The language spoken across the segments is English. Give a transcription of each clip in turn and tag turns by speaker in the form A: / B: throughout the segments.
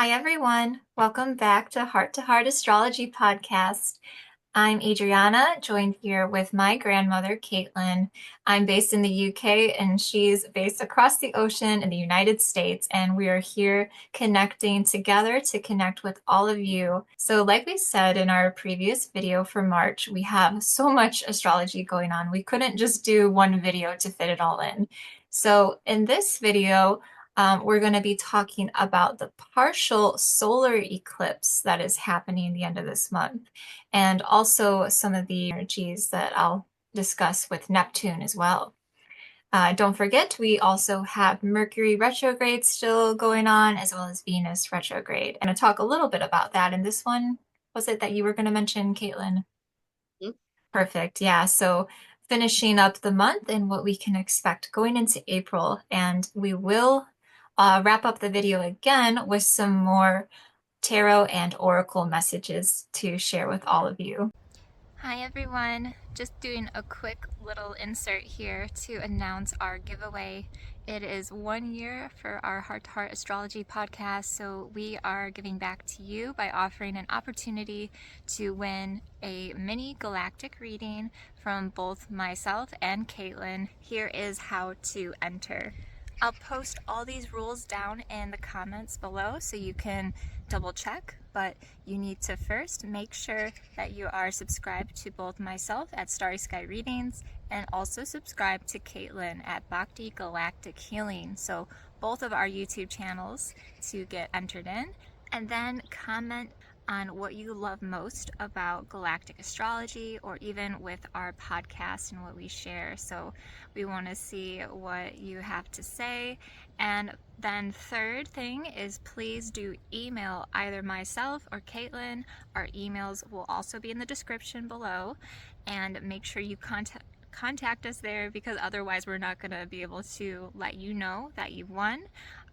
A: Hi, everyone. Welcome back to Heart Astrology Podcast. I'm Adriana, joined here with my grandmother, Caitlin. I'm based in the UK and she's based across the ocean in the United States, and we are here connecting together to connect with all of you. So, like we said in our previous video for March, we have so much astrology going on. We couldn't just do one video to fit it all in. So, in this video, we're going to be talking about the partial solar eclipse that is happening the end of this month, and also some of the energies that I'll discuss with Neptune as well. Don't forget, we also have Mercury retrograde still going on, as well as Venus retrograde. I'm going to talk a little bit about that in this one. Was it that you were going to mention, Caitlin?
B: Mhm.
A: Perfect. Yeah. So finishing up the month and what we can expect going into April. And we will wrap up the video again with some more tarot and oracle messages to share with all of you. Hi everyone, just doing a quick little insert here to announce our giveaway. It is 1 year for our Heart to Heart Astrology podcast, so we are giving back to you by offering an opportunity to win a mini galactic reading from both myself and Caitlin. Here is how to enter. I'll post all these rules down in the comments below so you can double check, but you need to first make sure that you are subscribed to both myself at StarrySkyReadings and also subscribe to Caitlin at Bhakti Galactic Healing. So both of our YouTube channels to get entered in, and then comment on what you love most about galactic astrology or even with our podcast and what we share. So we want to see what you have to say. And then third thing is, please do email either myself or Caitlin. Our emails will also be in the description below, and make sure you contact us there, because otherwise we're not going to be able to let you know that you've won.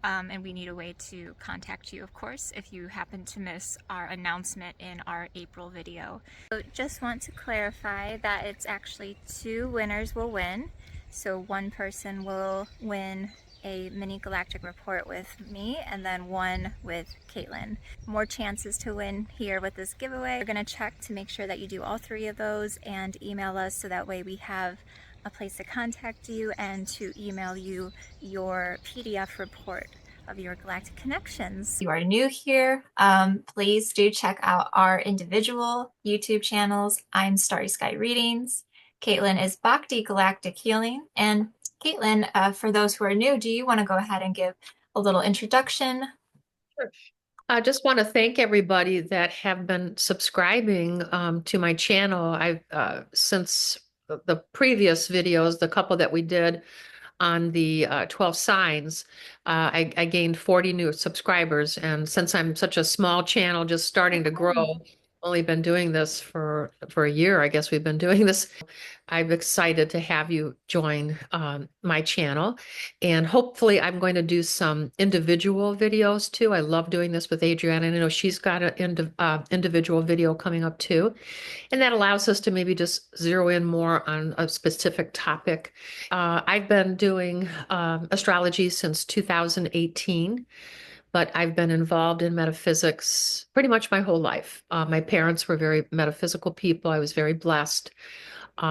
A: And we need a way to contact you, of course, if you happen to miss our announcement in our April video. So just want to clarify that it's actually 2 winners will win. So one person will win a mini galactic report with me, and then one with Caitlin. More chances to win here with this giveaway. We're going to check to make sure that you do all 3 of those and email us, so that way we have a place to contact you and to email you your PDF report of your galactic connections. If you are new here, please do check out our individual YouTube channels. I'm StarrySkyReadings. Caitlin is Bhakti Galactic Healing. And Caitlin, for those who are new, do you want to go ahead and give a little introduction?
B: Sure. I just want to thank everybody that have been subscribing to my channel. I've since the previous videos, the couple that we did on the 12 signs, I gained 40 new subscribers. And since I'm such a small channel, just starting to grow, only been doing this for a year, I guess we've been doing this. I'm excited to have you join my channel, and hopefully I'm going to do some individual videos too. I love doing this with Adriana, and I know she's got an individual video coming up too, and that allows us to maybe just zero in more on a specific topic. I've been doing astrology since 2018. But I've been involved in metaphysics pretty much my whole life. My parents were very metaphysical people. I was very blessed.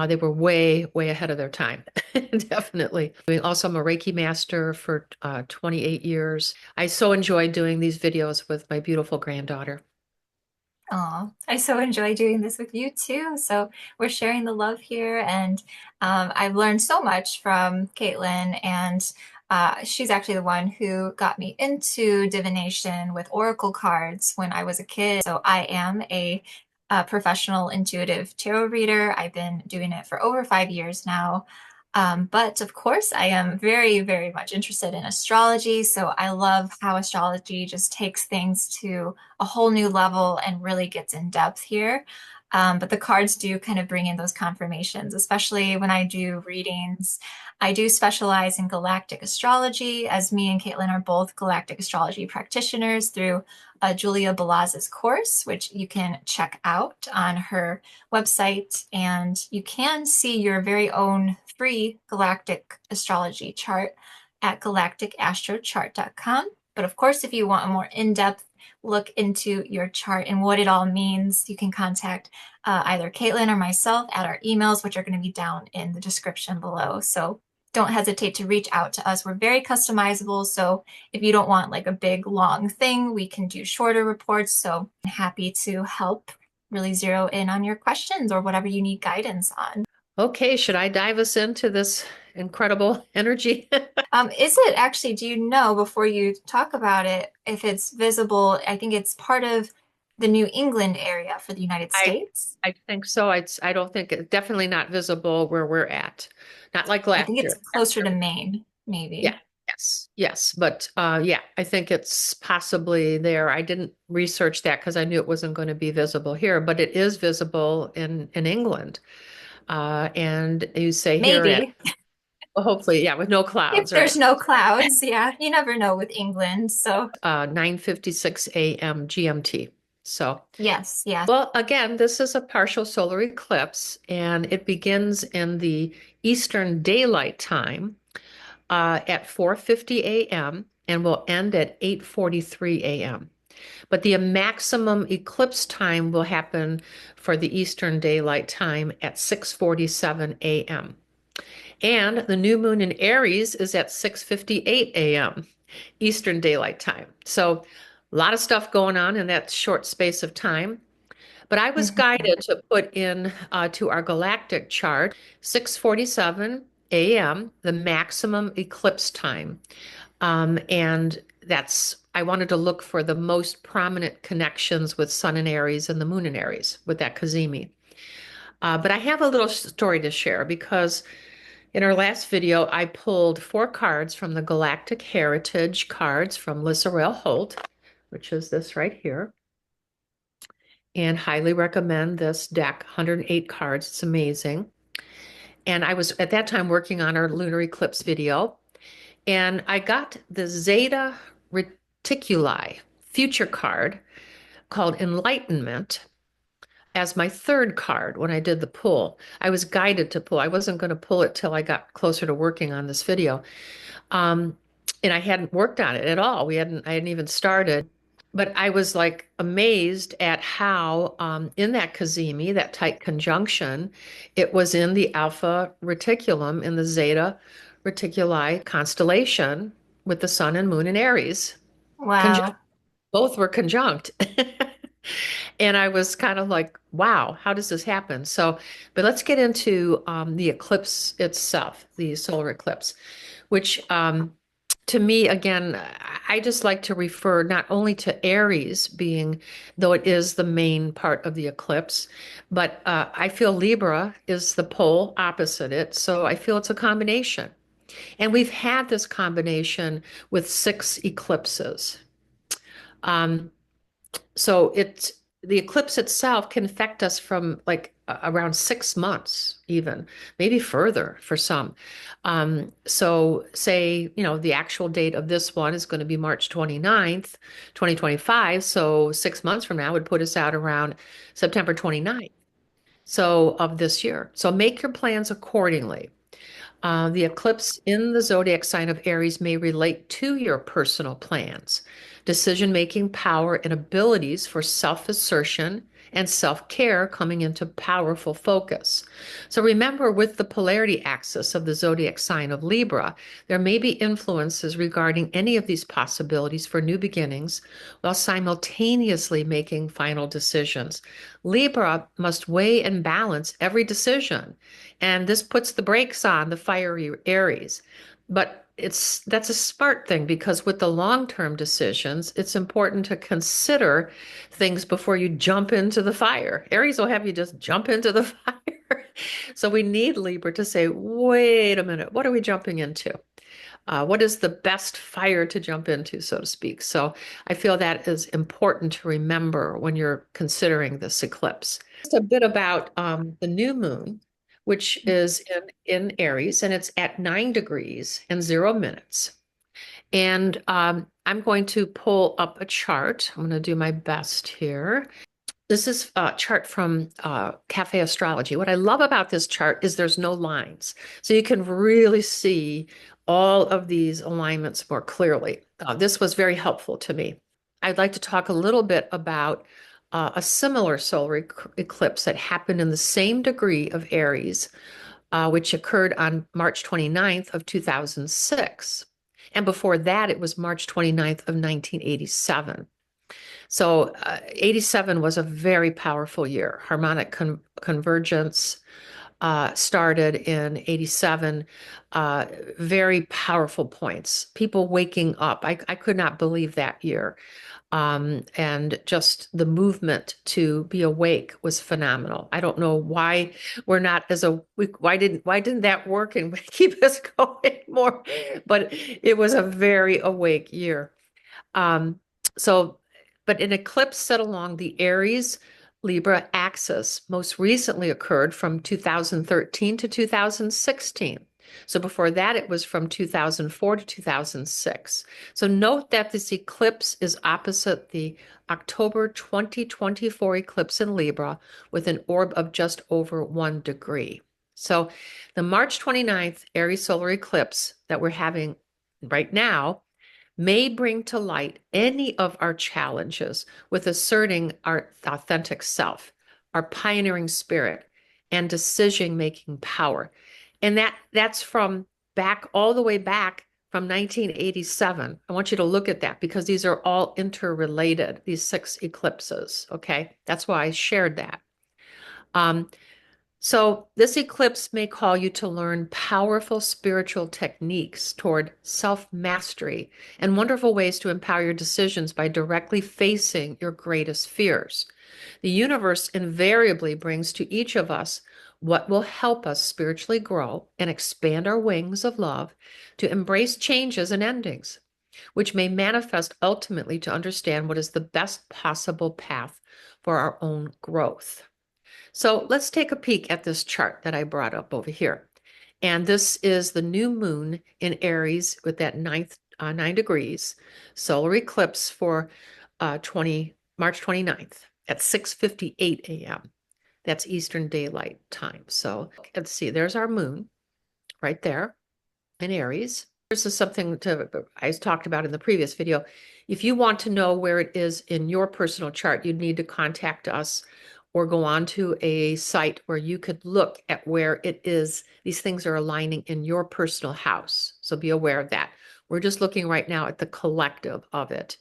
B: They were way, way ahead of their time, definitely. Also, I'm a Reiki master for 28 years. I so enjoy doing these videos with my beautiful granddaughter.
A: Oh, I so enjoy doing this with you too. So we're sharing the love here, and I've learned so much from Caitlin, and she's actually the one who got me into divination with oracle cards when I was a kid. So I am a professional intuitive tarot reader. I've been doing it for over 5 years now. But of course, I am very, very much interested in astrology. So I love how astrology just takes things to a whole new level and really gets in depth here. But the cards do kind of bring in those confirmations, especially when I do readings. I do specialize in galactic astrology, as me and Caitlin are both galactic astrology practitioners through Julia Balaz's course, which you can check out on her website. And you can see your very own free galactic astrology chart at galacticastrochart.com. But of course, if you want a more in-depth look into your chart and what it all means, you can contact either Caitlin or myself at our emails, which are going to be down in the description below. So don't hesitate to reach out to us. We're very customizable. So if you don't want like a big long thing, we can do shorter reports. So I'm happy to help really zero in on your questions or whatever you need guidance on.
B: Okay, should I dive us into this incredible energy?
A: Is it actually, do you know before you talk about it, if it's visible? I think it's part of the New England area for the United
B: I
A: States.
B: I think so. I don't think it's definitely not visible where we're at. Not like
A: I
B: last
A: think it's
B: year.
A: closer to
B: Last year
A: Maine,
B: yeah,
A: maybe.
B: yes. But yeah, I think it's possibly there. I didn't research that because I knew it wasn't going to be visible here, but it is visible in England. And you say here at
A: Maybe.
B: well, hopefully, yeah, with no
A: If
B: clouds,
A: there's
B: right?
A: no clouds, yeah, you never know with England. So,
B: 9:56 a.m. GMT. So,
A: yes, yes.
B: well, again, this is a partial solar eclipse, and it begins in the Eastern Daylight Time at 4:50 a.m. and will end at 8:43 a.m. But the maximum eclipse time will happen for the Eastern Daylight Time at 6:47 a.m. And the new moon in Aries is at 6:58 a.m. Eastern Daylight Time. So a lot of stuff going on in that short space of time. But I was
A: Mhm.
B: guided to put in to our galactic chart 6:47 a.m., the maximum eclipse time. And that's, I wanted to look for the most prominent connections with Sun in Aries and the Moon in Aries with that Cazimi. But I have a little story to share because in our last video, I pulled 4 cards from the Galactic Heritage cards from Lissa Rael Holt, which is this right here, and highly recommend this deck, 108 cards. It's amazing. And I was at that time working on our lunar eclipse video, and I got the Zeta Reticuli future card called Enlightenment as my 3rd card when I did the pull. I was guided to pull. I wasn't going to pull it till I got closer to working on this video. Um, and I hadn't worked on it at all. I hadn't even started. But I was like amazed at how in that Cazimi, that tight conjunction, it was in the Alpha Reticulum in the Zeta Reticuli constellation with the Sun and Moon in Aries. Conjunct,
A: Wow.
B: both were conjunct. And I was kind of like, wow, how does this happen? So, but let's get into the eclipse itself, the solar eclipse, which to me, again, I just like to refer not only to Aries being, though it is the main part of the eclipse, but I feel Libra is the pole opposite it. So I feel it's a combination. And we've had this combination with 6 eclipses. Um, so it's the eclipse itself can affect us from like around 6 months, even maybe further for some. So say, the actual date of this one is going to be March 29th, 2025. So 6 months from now would put us out around September 29th. So of this year. So make your plans accordingly. The eclipse in the zodiac sign of Aries may relate to your personal plans, decision-making power, and abilities for self-assertion and self-care coming into powerful focus. So remember, with the polarity axis of the zodiac sign of Libra, there may be influences regarding any of these possibilities for new beginnings while simultaneously making final decisions. Libra must weigh and balance every decision, and this puts the brakes on the fiery Aries. But that's a smart thing because with the long-term decisions, it's important to consider things before you jump into the fire. Aries will have you just jump into the fire. So we need Libra to say, wait a minute, what are we jumping into? What is the best fire to jump into, so to speak? So I feel that is important to remember when you're considering this eclipse. Just a bit about the new moon, which is in Aries, and it's at 9 degrees and 0 minutes. And I'm going to pull up a chart. I'm going to do my best here. This is a chart from Cafe Astrology. What I love about this chart is there's no lines. So you can really see all of these alignments more clearly. This was very helpful to me. I'd like to talk a little bit about a similar solar eclipse that happened in the same degree of Aries, which occurred on March 29th of 2006. And before that, it was March 29th of 1987. So 87 was a very powerful year. Harmonic convergence started in 87. Very powerful points. People waking up. I could not believe that year. And just the movement to be awake was phenomenal. I don't know why we're not as a why didn't that work and keep us going more? But it was a very awake year. Um, so, but an eclipse set along the Aries Libra axis most recently occurred from 2013 to 2016. So before that, it was from 2004 to 2006. So note that this eclipse is opposite the October 2024 eclipse in Libra with an orb of just over 1 degree. So the March 29th Aries solar eclipse that we're having right now may bring to light any of our challenges with asserting our authentic self, our pioneering spirit, and decision-making power. And that's from back all the way back from 1987. I want you to look at that because these are all interrelated, these 6 eclipses. Okay. That's why I shared that. Um, so this eclipse may call you to learn powerful spiritual techniques toward self-mastery and wonderful ways to empower your decisions by directly facing your greatest fears. The universe invariably brings to each of us what will help us spiritually grow and expand our wings of love to embrace changes and endings, which may manifest ultimately to understand what is the best possible path for our own growth. So let's take a peek at this chart that I brought up over here. And this is the new moon in Aries with that 9 degrees solar eclipse for March 29th at 6:58 a.m. That's Eastern Daylight Time. So let's see, there's our moon right there in Aries. This is something I talked about in the previous video. If you want to know where it is in your personal chart, you need to contact us or go on to a site where you could look at where it is. These things are aligning in your personal house. So be aware of that. We're just looking right now at the collective of it,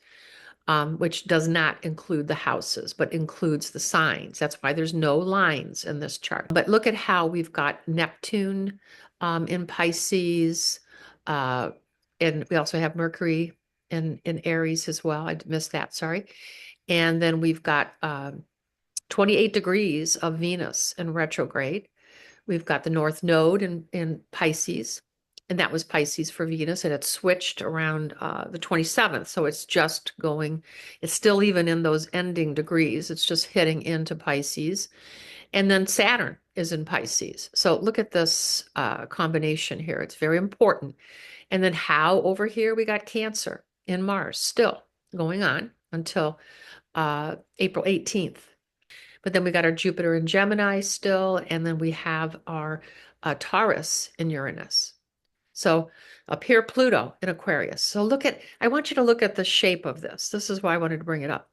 B: which does not include the houses, but includes the signs. That's why there's no lines in this chart. But look at how we've got Neptune in Pisces, and we also have Mercury in Aries as well. I missed that, sorry. And then we've got 28 degrees of Venus in retrograde. We've got the North Node in Pisces, and that was Pisces for Venus, and it switched around the 27th. So it's just going, it's still even in those ending degrees. It's just hitting into Pisces. And then Saturn is in Pisces. So look at this combination here. It's very important. And then how over here we got Cancer in Mars still going on until April 18th. But then we got our Jupiter in Gemini still, and then we have our Taurus in Uranus. So up here, Pluto in Aquarius. So I want you to look at the shape of this. This is why I wanted to bring it up.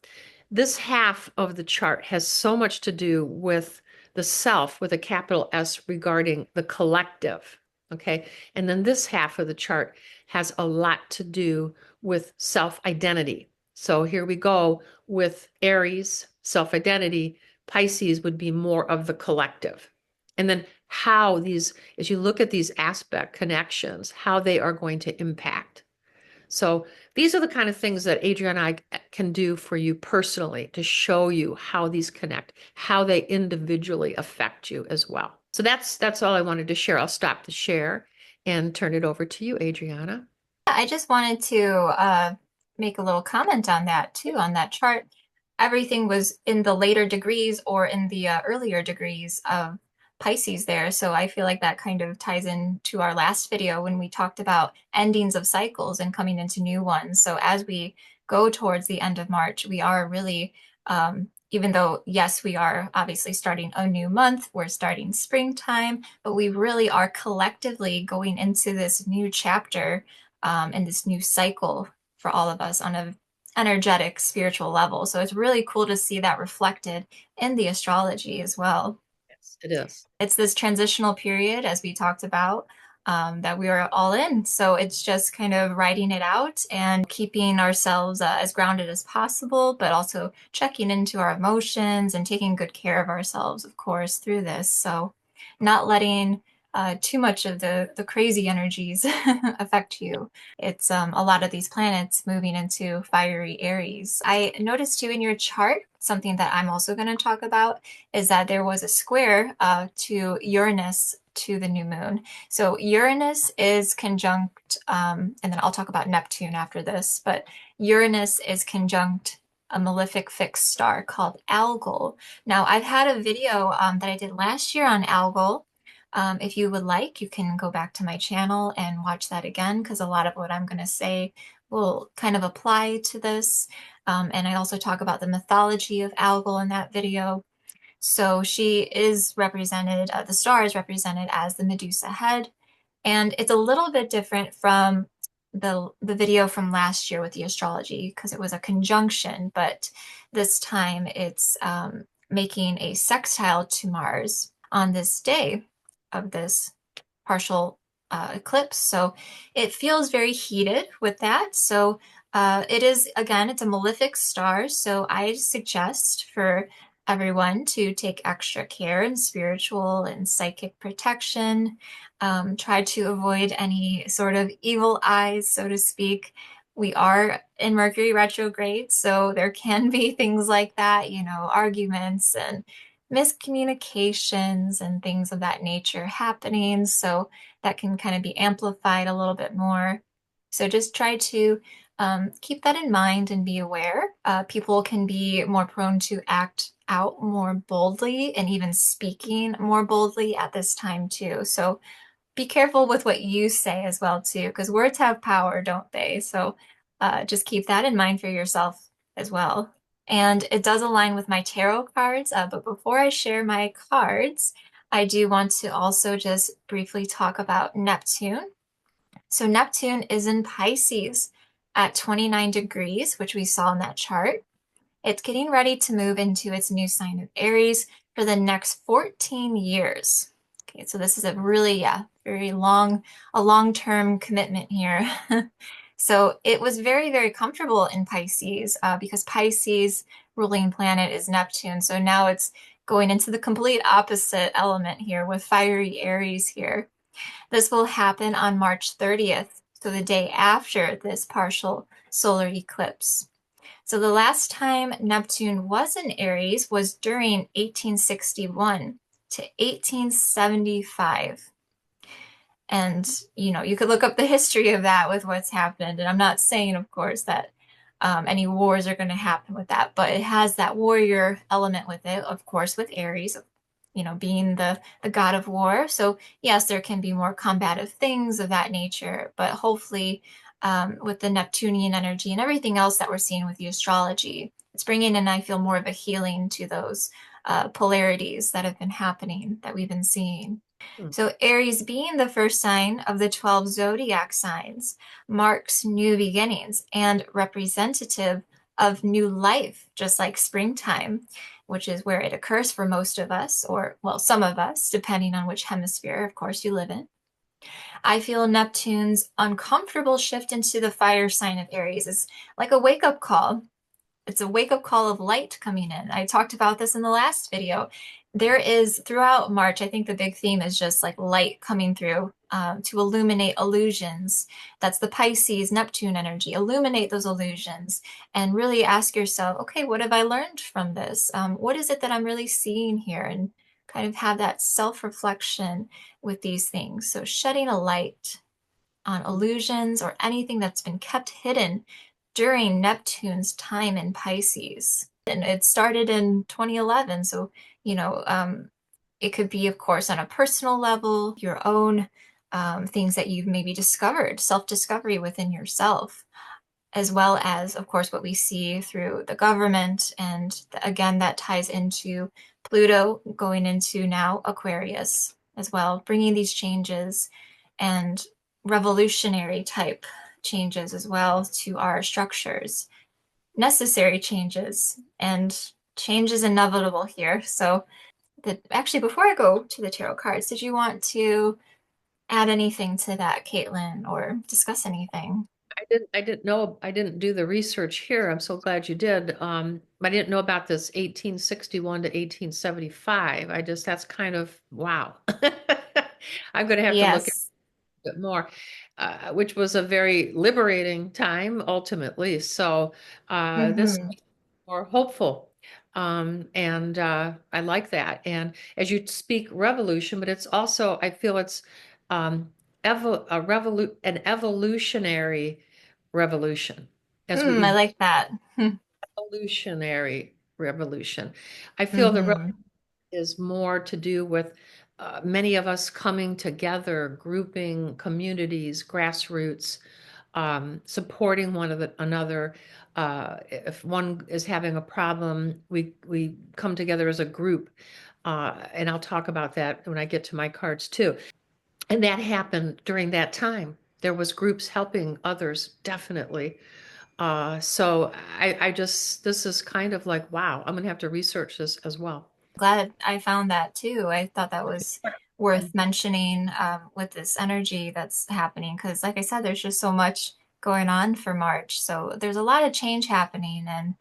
B: This half of the chart has so much to do with the self with a capital S regarding the collective. Okay. And then this half of the chart has a lot to do with self-identity. So here we go with Aries, self-identity. Pisces would be more of the collective. And then how these, as you look at these aspect connections, how they are going to impact. So these are the kind of things that Adriana and I can do for you personally to show you how these connect, how they individually affect you as well. So that's all I wanted to share. I'll stop the share and turn it over to you, Adriana.
A: I just wanted to make a little comment on that too, on that chart. Everything was in the later degrees or in the earlier degrees of Pisces there. So I feel like that kind of ties into our last video when we talked about endings of cycles and coming into new ones. So as we go towards the end of March, we are really, even though, yes, we are obviously starting a new month, we're starting springtime, but we really are collectively going into this new chapter and this new cycle for all of us on a energetic spiritual level. So it's really cool to see that reflected in the astrology as well.
B: Yes, it is.
A: It's this transitional period, as we talked about, that we are all in. So it's just kind of writing it out and keeping ourselves as grounded as possible, but also checking into our emotions and taking good care of ourselves, of course, through this. So not letting too much of the crazy energies affect you. It's a lot of these planets moving into fiery Aries. I noticed too in your chart, something that I'm also going to talk about is that there was a square to Uranus to the new moon. So Uranus is conjunct, and then I'll talk about Neptune after this, but Uranus is conjunct a malefic fixed star called Algol. Now, I've had a video that I did last year on Algol. If you would like, you can go back to my channel and watch that again because a lot of what I'm going to say will kind of apply to this. And I also talk about the mythology of Algol in that video. So she is represented, the star is represented as the Medusa head, and it's a little bit different from the video from last year with the astrology because it was a conjunction, but this time it's making a sextile to Mars on this day of this partial eclipse. So it feels very heated with that. So it is, again, it's a malefic star. So I suggest for everyone to take extra care in spiritual and psychic protection. Try to avoid any sort of evil eyes, so to speak. We are in Mercury retrograde, so there can be things like that, arguments and miscommunications and things of that nature happening. So that can kind of be amplified a little bit more. So just try to keep that in mind and be aware. People can be more prone to act out more boldly and even speaking more boldly at this time too. So be careful with what you say as well too, because words have power, don't they? So just keep that in mind for yourself as well. And it does align with my tarot cards, but before I share my cards, I do want to also just briefly talk about Neptune. So Neptune is in Pisces at 29 degrees, which we saw in that chart. It's getting ready to move into its new sign of Aries for the next 14 years. Okay, so this is a really, very long-term commitment here. So it was very, very comfortable in Pisces because Pisces ruling planet is Neptune. So now it's going into the complete opposite element here with fiery Aries here. This will happen on March 30th, so the day after this partial solar eclipse. So the last time Neptune was in Aries was during 1861 to 1875. And, you could look up the history of that with what's happened. And I'm not saying, of course, that any wars are going to happen with that, but it has that warrior element with it, of course, with Aries, being the god of war. So yes, there can be more combative things of that nature, but hopefully with the Neptunian energy and everything else that we're seeing with the astrology, it's bringing in, I feel, more of a healing to those polarities that have been happening, that we've been seeing.
B: Hmm.
A: So Aries being the first sign of the 12 zodiac signs marks new beginnings and representative of new life, just like springtime, which is where it occurs for most of us, or, well, some of us, depending on which hemisphere, of course, you live in. I feel Neptune's uncomfortable shift into the fire sign of Aries is like a wake-up call. It's a wake-up call of light coming in. I talked about this in the last video. There is, throughout March, I think the big theme is just like light coming through to illuminate illusions. That's the Pisces Neptune energy. Illuminate those illusions and really ask yourself, okay, what have I learned from this? What is it that I'm really seeing here? And kind of have that self-reflection with these things. So shedding a light on illusions or anything that's been kept hidden during Neptune's time in Pisces. And it started in 2011. So, it could be, of course, on a personal level, your own things that you've maybe discovered, self-discovery within yourself, as well as, of course, what we see through the government. And again, that ties into Pluto going into now Aquarius as well, bringing these changes and revolutionary type changes as well to our structures. necessary changes, and change is inevitable here. So, actually, before I go to the tarot cards, did you want to add anything to that, Caitlin, or discuss anything?
B: I didn't do the research here. I'm so glad you did. I didn't know about this 1861 to 1875. That's kind of wow. I'm going to have to look
A: Yes.
B: bit more, which was a very liberating time ultimately. So this
A: Hmm.
B: is more hopeful. And I like that. And as you speak revolution, but it's also, I feel it's um, an evolutionary revolution as we
A: I like that.
B: evolutionary revolution. I feel the
A: Hmm.
B: is more to do with many of us coming together, grouping communities, grassroots, supporting another. If one is having a problem, we come together as a group, and I'll talk about that when I get to my cards too. And that happened during that time. There was groups helping others, definitely. So I just this is kind of like wow. I'm gonna have to research this as well.
A: Glad I found that too. I thought that was worth
B: Um,
A: mentioning with this energy that's happening because, like I said, there's just so much going on for March. So there's a lot of change happening, and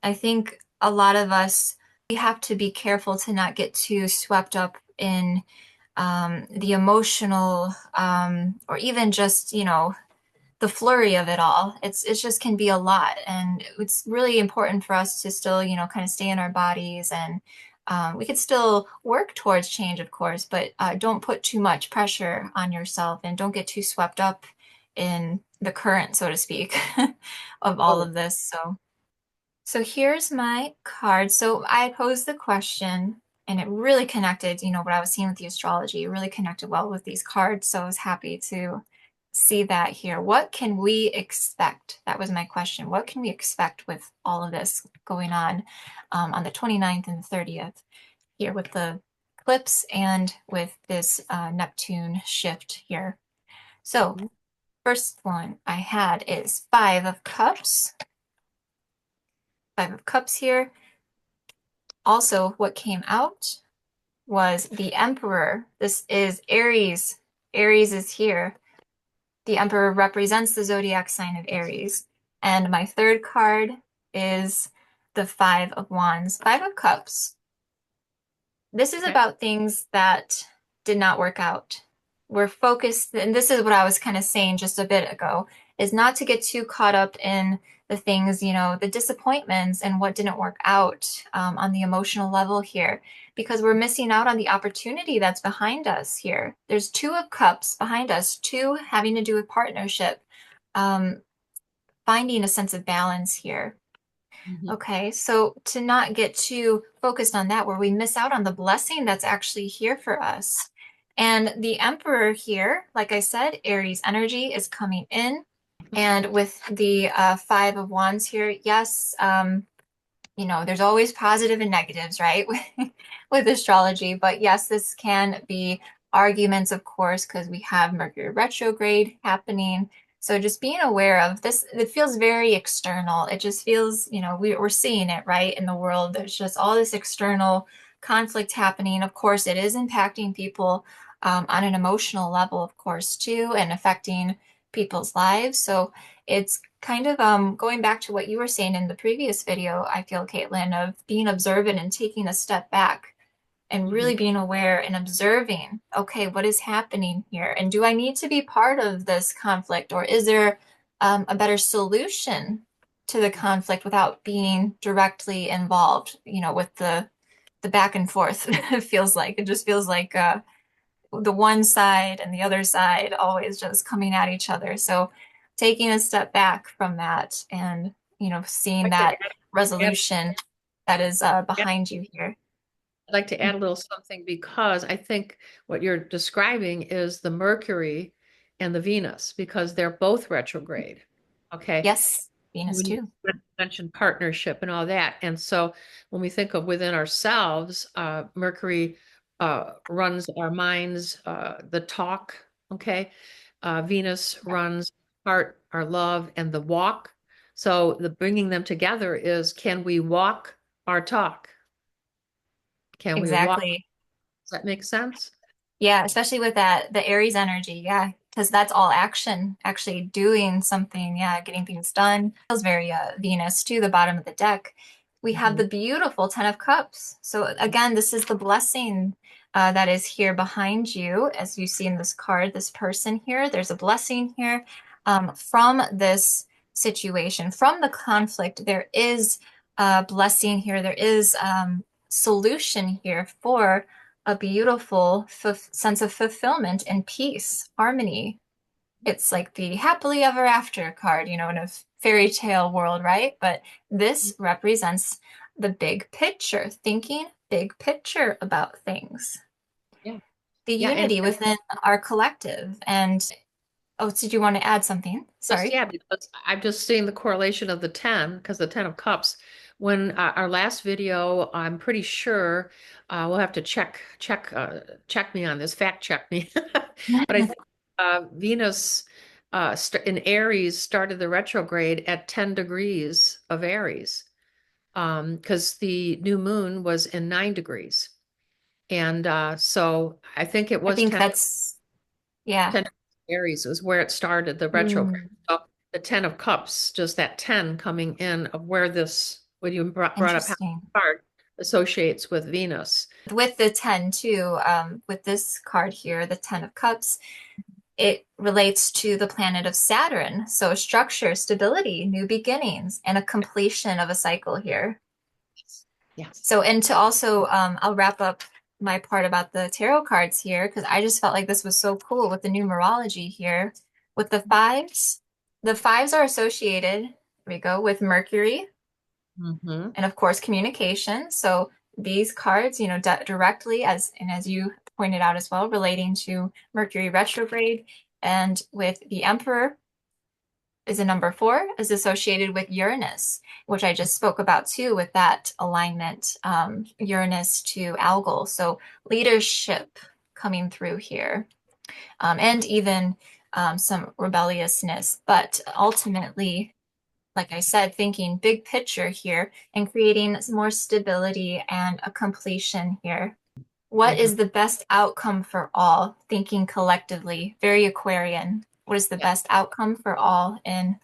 A: I think a lot of us we have to be careful to not get too swept up in the emotional or even just the flurry of it all. It's just can be a lot, and it's really important for us to still, kind of stay in our bodies, and we could still work towards change, of course, but don't put too much pressure on yourself, and don't get too swept up in the current, so to speak, of all
B: oh,
A: of this. So here's my card. So I posed the question and it really connected, what I was seeing with the astrology, it really connected well with these cards. So I was happy to see that here. What can we expect? That was my question. What can we expect with all of this going on the 29th and 30th here with the eclipse and with this Neptune shift here? So
B: mhm.
A: first one I had is Five of Cups. Five of Cups here. Also, what came out was the Emperor. This is Aries. Aries is here. The Emperor represents the zodiac sign of Aries. And my third card is the Five of Wands. Five of Cups. This is
B: Okay.
A: about things that did not work out. We're focused, and this is what I was kind of saying just a bit ago, is not to get too caught up in the things, the disappointments and what didn't work out on the emotional level here, because we're missing out on the opportunity that's behind us here. There's Two of Cups behind us, two having to do with partnership, um, finding a sense of balance here.
B: Mhm.
A: Okay, so to not get too focused on that, where we miss out on the blessing that's actually here for us. And the Emperor here, like I said, Aries energy is coming in. And with the Five of Wands here, yes, there's always positive and negatives, right? With astrology. But yes, this can be arguments, of course, because we have Mercury retrograde happening. So just being aware of this, it feels very external. It just feels, we're seeing it, right, in the world. There's just all this external conflict happening. Of course, it is impacting people on an emotional level, of course, too, and affecting people's lives. So it's kind of going back to what you were saying in the previous video, I feel, Caitlin, of being observant and taking a step back and really
B: Mhm.
A: being aware and observing, okay, what is happening here? And do I need to be part of this conflict, or is there a better solution to the conflict without being directly involved, with the back and forth? It feels like it just feels like the one side and the other side always just coming at each other. So taking a step back from that and, seeing
B: I'd like to
A: that
B: add,
A: resolution that is
B: add,
A: behind you here.
B: I'd like to add a little something because I think what you're describing is the Mercury and the Venus because they're both retrograde. Okay.
A: Yes, Venus
B: When you
A: too.
B: mentioned partnership and all that. And so when we think of within ourselves, Mercury runs our minds, the talk, okay? Venus runs heart, our love, and the walk. So the bringing them together is, can we walk our talk? Can we walk?
A: Exactly.
B: Does that make sense?
A: Yeah, especially with that, the Aries energy. Yeah, because that's all action, actually doing something. Yeah, getting things done. Feels very Venus to the bottom of the deck. We have
B: Mhm.
A: the beautiful Ten of Cups. So again, this is the blessing that is here behind you, as you see in this card. This person here, there's a blessing here from this situation, from the conflict. There is a blessing here. There is solution here for a beautiful sense of fulfillment and peace, harmony. It's like the happily ever after card, in a fairy tale world, right? But this represents the big picture, thinking big picture about things,
B: Yeah.
A: the
B: Yeah.
A: unity within our collective. And oh, did you want to add something?
B: Just,
A: Sorry.
B: yeah, because I'm just seeing the correlation of the 10, because the 10 of cups, when our last video, I'm pretty sure we'll have to check me on this, fact check me. But I think Venus st in Aries started the retrograde at 10 degrees of Aries, because the new moon was in 9 degrees. And so I think it
A: I
B: was
A: think
B: 10
A: that's, yeah.
B: 10 Aries was where it started, the retrograde.
A: Mm,
B: So the 10 of cups, just that 10 coming in of where this, when you brought up how
A: interesting.
B: the card associates with Venus.
A: With the 10 too, with this card here, the 10 of Cups, it relates to the planet of Saturn. So structure, stability, new beginnings, and a completion of a cycle here.
B: Yes.
A: So, and to also, I'll wrap up my part about the tarot cards here because I just felt like this was so cool with the numerology here. With the fives are associated, here we go, with Mercury
B: Mm-hmm.
A: and of course communication. So these cards, directly as you pointed out as well, relating to Mercury retrograde and with the Emperor is a number 4 is associated with Uranus, which I just spoke about too with that alignment, Uranus to Algol. So leadership coming through here, and even some rebelliousness, but ultimately like I said, thinking big picture here and creating more stability and a completion here. What
B: Mm-hmm.
A: is the best outcome for all? Thinking collectively, very Aquarian. What is the
B: Yeah.
A: best outcome for all in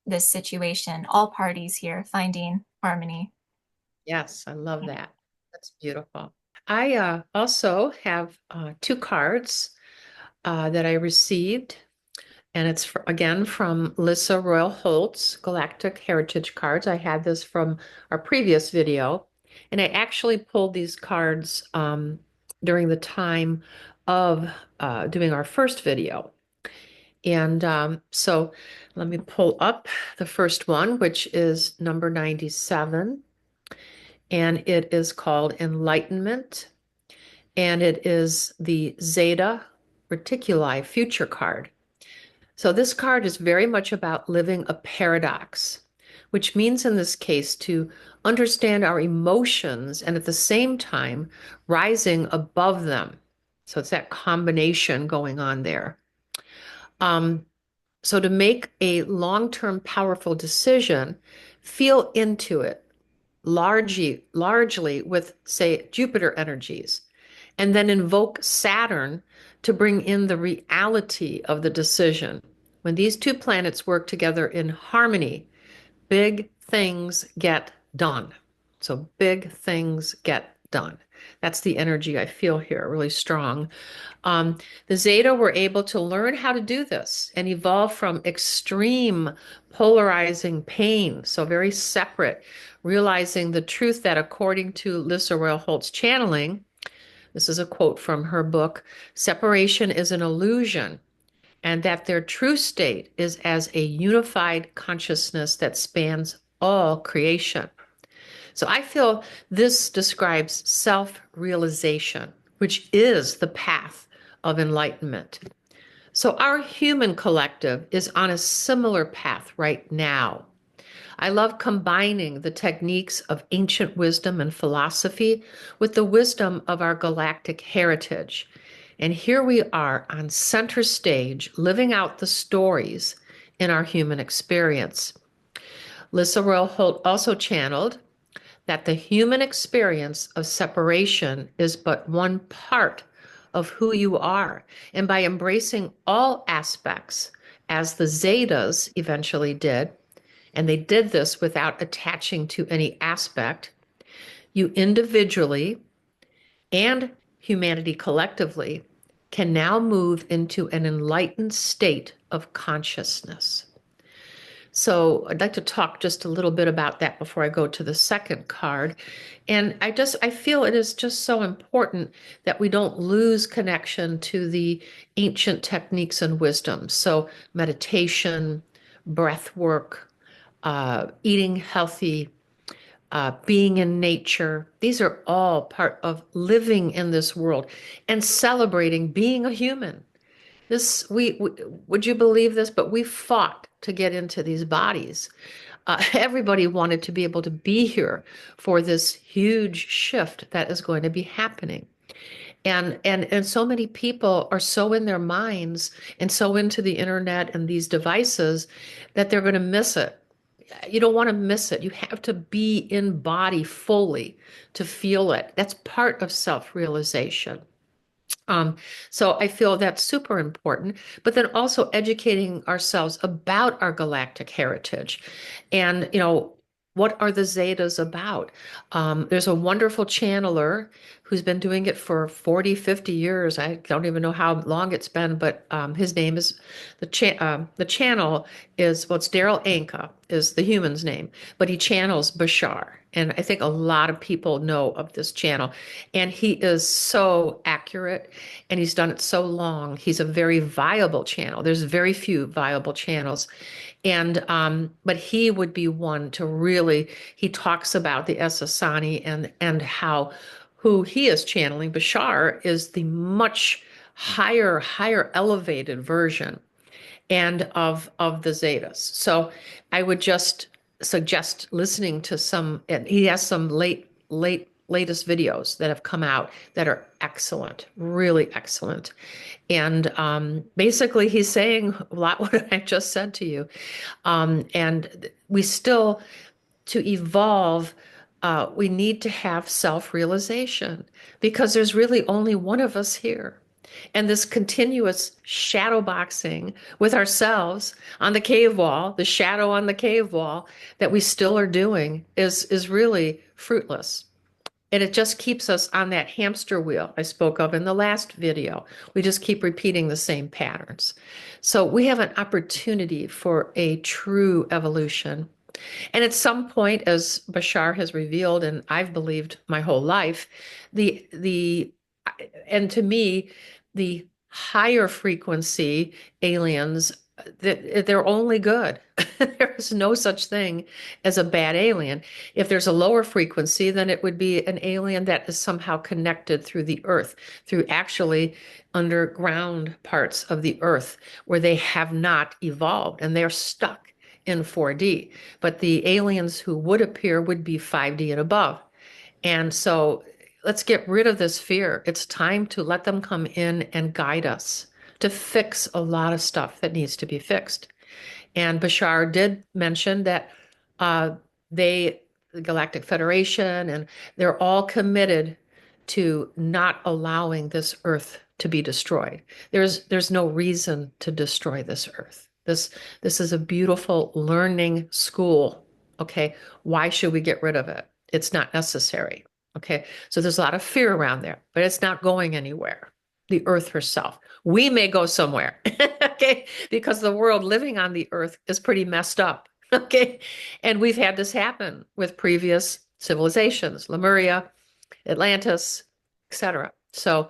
A: this situation? All parties here finding harmony.
B: Yes, I love that. That's beautiful. I also have two cards that I received. And it's again from Lissa Royal Holt's Galactic Heritage Cards. I had this from our previous video. And I actually pulled these cards during the time of doing our first video. And so let me pull up the first one, which is number 97. And it is called Enlightenment. And it is the Zeta Reticuli future card. So this card is very much about living a paradox, which means in this case to understand our emotions and at the same time rising above them. So it's that combination going on there. Um, so to make a long-term powerful decision, feel into it largely with, say, Jupiter energies, and then invoke Saturn to bring in the reality of the decision. When these two planets work together in harmony, big things get done. So big things get done. That's the energy I feel here, really strong. The Zeta were able to learn how to do this and evolve from extreme polarizing pain, so very separate, realizing the truth that according to Lissa Royal Holt's channeling, this is a quote from her book, separation is an illusion, and that their true state is as a unified consciousness that spans all creation. So I feel this describes self-realization, which is the path of enlightenment. So our human collective is on a similar path right now. I love combining the techniques of ancient wisdom and philosophy with the wisdom of our galactic heritage. And here we are on center stage, living out the stories in our human experience. Lissa Royal Holt also channeled that the human experience of separation is but one part of who you are. And by embracing all aspects, as the Zetas eventually did, and they did this without attaching to any aspect, you individually and humanity collectively can now move into an enlightened state of consciousness. So I'd like to talk just a little bit about that before I go to the second card. And I feel it is just so important that we don't lose connection to the ancient techniques and wisdom. So meditation, breath work, eating healthy, being in nature. These are all part of living in this world and celebrating being a human. This we would you believe this? But we fought to get into these bodies. Everybody wanted to be able to be here for this huge shift that is going to be happening. And so many people are so in their minds and so into the internet and these devices that they're going to miss it. You don't want to miss it. You have to be in body fully to feel it. That's part of self-realization. Um, so I feel that's super important, but then also educating ourselves about our galactic heritage and, what are the Zetas about? There's a wonderful channeler who's been doing it for 40, 50 years. I don't even know how long it's been, but his name is the channel is, well, it's Daryl Anka is the human's name, but he channels Bashar. And I think a lot of people know of this channel. And he is so accurate and he's done it so long. He's a very viable channel. There's very few viable channels. And but he would be one to really, he talks about the Essassani and how who he is channeling. Bashar is the much higher elevated version and of the Zetas. So I would just suggest listening to some, and he has some latest videos that have come out that are excellent, really excellent. And basically, he's saying a lot what I just said to you. And we still, to evolve, we need to have self-realization because there's really only one of us here. And this continuous shadow boxing with ourselves on the cave wall, the shadow on the cave wall that we still are doing is really fruitless. And it just keeps us on that hamster wheel I spoke of in the last video. We just keep repeating the same patterns. So we have an opportunity for a true evolution. And at some point, as Bashar has revealed, and I've believed my whole life, the and to me, the higher frequency aliens, they're only good. There is no such thing as a bad alien. If there's a lower frequency, then it would be an alien that is somehow connected through the earth, through actually underground parts of the earth where they have not evolved and they're stuck in 4D. But the aliens who would appear would be 5D and above. And so let's get rid of this fear. It's time to let them come in and guide us to fix a lot of stuff that needs to be fixed. And Bashar did mention that uh, the Galactic Federation, and they're all committed to not allowing this Earth to be destroyed. There's no reason to destroy this Earth. This is a beautiful learning school. Okay, why should we get rid of it? It's not necessary. Okay, so there's a lot of fear around there, but it's not going anywhere. The Earth herself. We may go somewhere, okay, because the world living on the Earth is pretty messed up, okay, and we've had this happen with previous civilizations, Lemuria, Atlantis, etc. So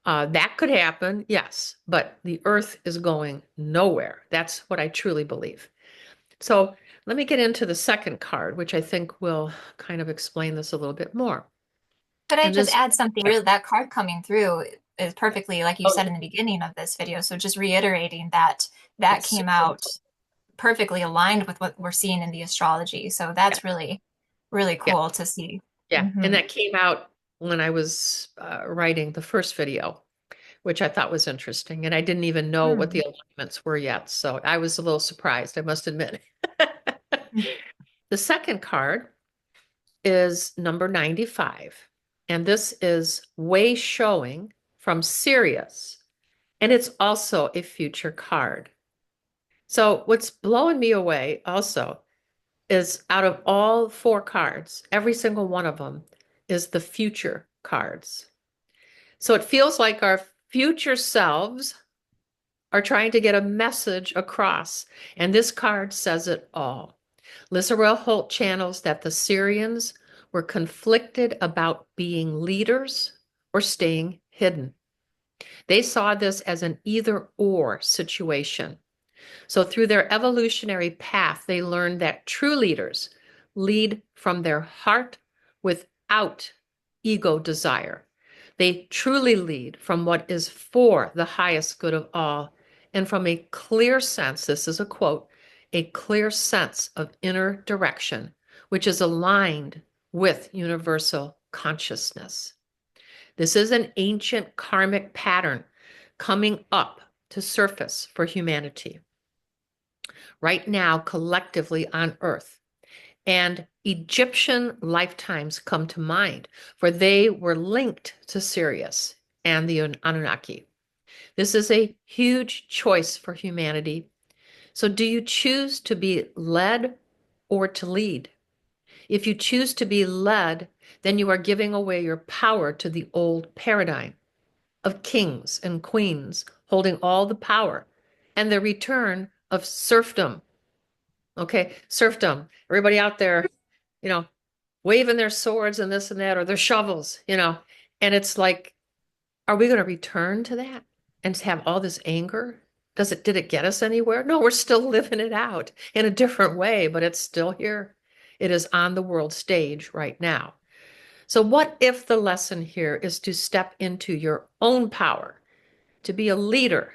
B: that could happen, yes, but the Earth is going nowhere. That's what I truly believe. So let me get into the second card, which I think will kind of explain this a little bit more.
A: Could I
B: And
A: just
B: this,
A: add something?
B: yeah,
A: Really, that card coming through is perfectly, like you
B: oh,
A: said in the beginning of this video. So just reiterating that that
B: it's
A: came
B: super
A: out
B: important.
A: perfectly aligned with what we're seeing in the astrology. So
B: Yeah,
A: that's really, really
B: yeah,
A: cool to see.
B: yeah. And
A: Hmm.
B: that came out when I was writing the first video, which I thought was interesting. And I didn't even know what the alignments were yet. So I was a little surprised, I must admit. The second card is number 95, and this is way showing from Sirius, and it's also a future card. So what's blowing me away also is out of all four cards, every single one of them is the future cards. So it feels like our future selves are trying to get a message across, and this card says it all. Lizarel Holt channels that the Syrians were conflicted about being leaders or staying hidden. They saw this as an either or situation. So, through their evolutionary path, they learned that true leaders lead from their heart without ego desire. They truly lead from what is for the highest good of all and from a clear sense, this is a quote, a clear sense of inner direction, which is aligned with universal consciousness. This is an ancient karmic pattern coming up to surface for humanity right now collectively on Earth. And Egyptian lifetimes come to mind, for they were linked to Sirius and the Anunnaki. This is a huge choice for humanity. So, do you choose to be led or to lead? If you choose to be led, then you are giving away your power to the old paradigm of kings and queens holding all the power and the return of serfdom. Okay, serfdom. Everybody out there, you know, waving their swords and this and that, or their shovels, and it's like, are we going to return to that and have all this anger? Did it get us anywhere? No, we're still living it out in a different way, but it's still here. It is on the world stage right now. So what if the lesson here is to step into your own power, to be a leader,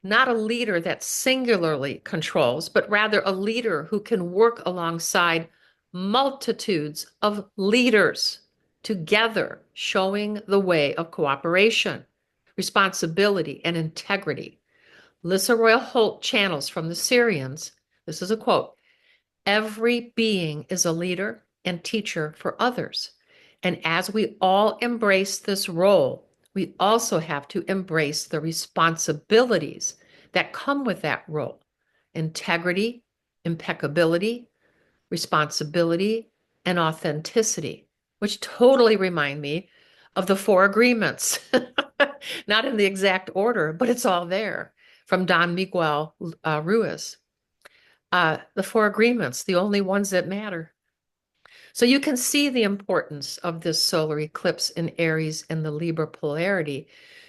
B: not a leader that singularly controls, but rather a leader who can work alongside multitudes of leaders together, showing the way of cooperation, responsibility, and integrity. Lissa Royal Holt channels from the Syrians. This is a quote. Every being is a leader and teacher for others. And as we all embrace this role, we also have to embrace the responsibilities that come with that role: integrity, impeccability, responsibility, and authenticity, which totally remind me of the four agreements. Not in the exact order, but it's all there from Don Miguel Ruiz. The four agreements, the only ones that matter. So you can see the importance of this solar eclipse in Aries and the Libra polarity